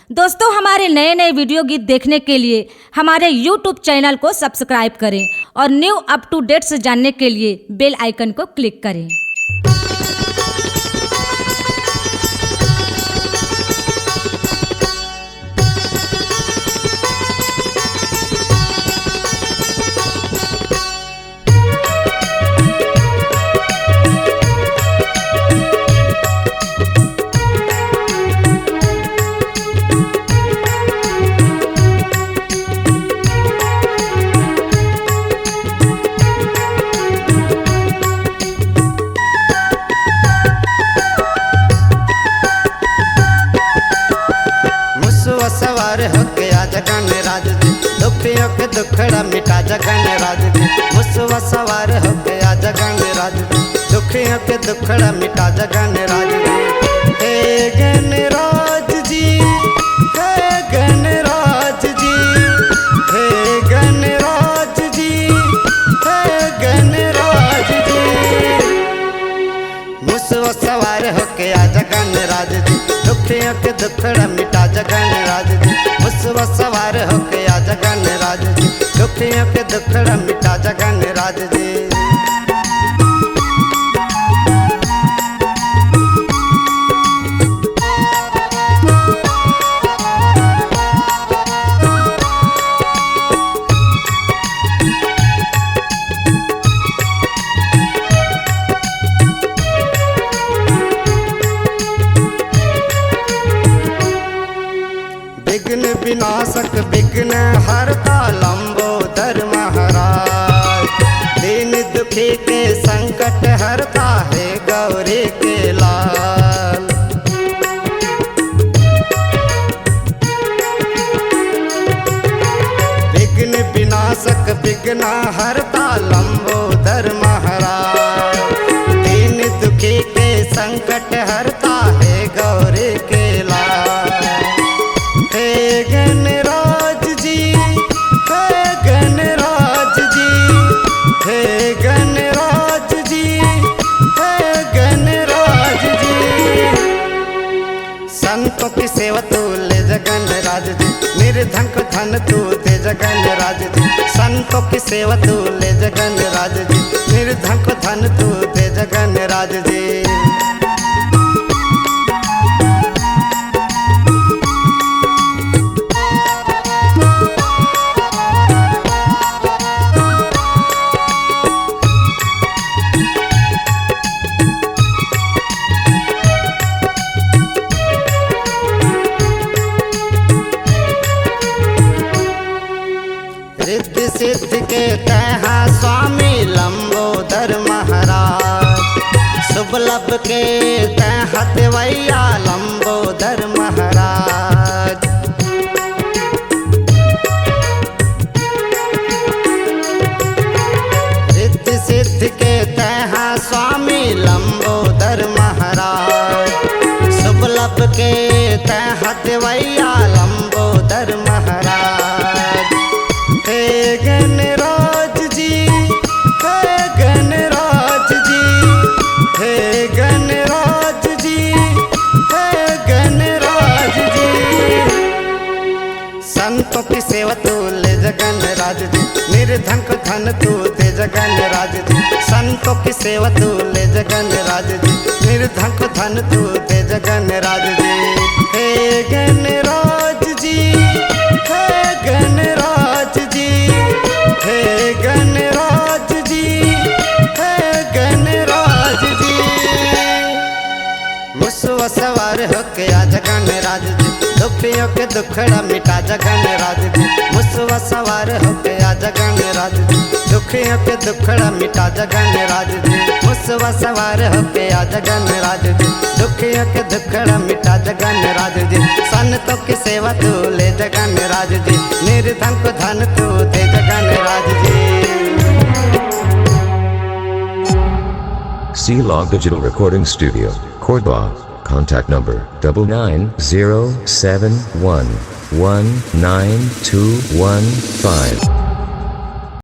दोस्तों, हमारे नए नए वीडियो गीत देखने के लिए हमारे YouTube चैनल को सब्सक्राइब करें और न्यू अप टू डेट्स जानने के लिए बेल आइकन को क्लिक करें। सवार होके आ जगन राज जी, दुखियों के दुखड़ा मिटा जगन राज जी। मुसवा सवार होके आ जगन राज जी, दुखियों के दुखड़ा मिटा जगन राज जी। हे गणराज जी, हे गणराज जी, हे गणराज जी, हे गणराज जी। मुसवा सवार होके आ जगन राज जी, दुखियों के दुखड़ा मिटा जगन राज जी। मुसवा सवार होके आ जगन राज जी, दुखियों के दुखड़ा मिटा जगन राज जी। विघ्न विनाशक विघ्न हरता लंबोदर महाराज, दीन दुखी के संकट हरता है गौरी के लाल। विघ्न विनाशक विघ्न हरता लंबोदर महाराज, दीन दुखी के संकट हरता है गौरी के लाल। हे गणराज जी, हे गणराज जी, हे गणराज जी, हे गणराज जी। संतों की सेवा तू ले जगन राज जी, निर्धन को धन तू दे जगन राज जी। संतों की सेवा तू ले जगन राज जी, निर्धन को धन तू दे जगन राज जी। रिद्धि सिद्धि के तहा स्वामी लंबोदर महाराज, शुभ लब के तहा देवैया लंबोदर महाराज। रिद्धि सिद्धि के तहा स्वामी लंबोदर महाराज, शुभ लब के तहा देवैया लंबोदर महाराज। हे गणराज जी, हे गणराज जी, हे गणराज जी, हे गणराज जी। संतों की सेवा तू ले जगन राज जी, निर्धन को धन तू दे जगन राज जी। संतों की सेवा तू ले जगन राज जी, निर्धन को धन तू दे जगन राज जी। हे गणराज जी, हे गणराज जी, हे गणराज जी, हे गणराज जी। मुसवा सवार होके आ जगन राज जी, दुखियों के दुखड़ा मिटा जगन राज जी। मुसवा सवार होके आ जगन राज जी, दुखियों के दुखड़ा मिटा जगन राज जी। मुसवा सवार होके आ जगन राज जी, दुखियों के दुखड़ा मिटा जगन राज जी। संतों की सेवा तू ले जगन राज जी, निर्धन को धन तू दे Jagan Raj ji. C-Log Digital Recording Studio, Cordoba. Contact number 99071192115.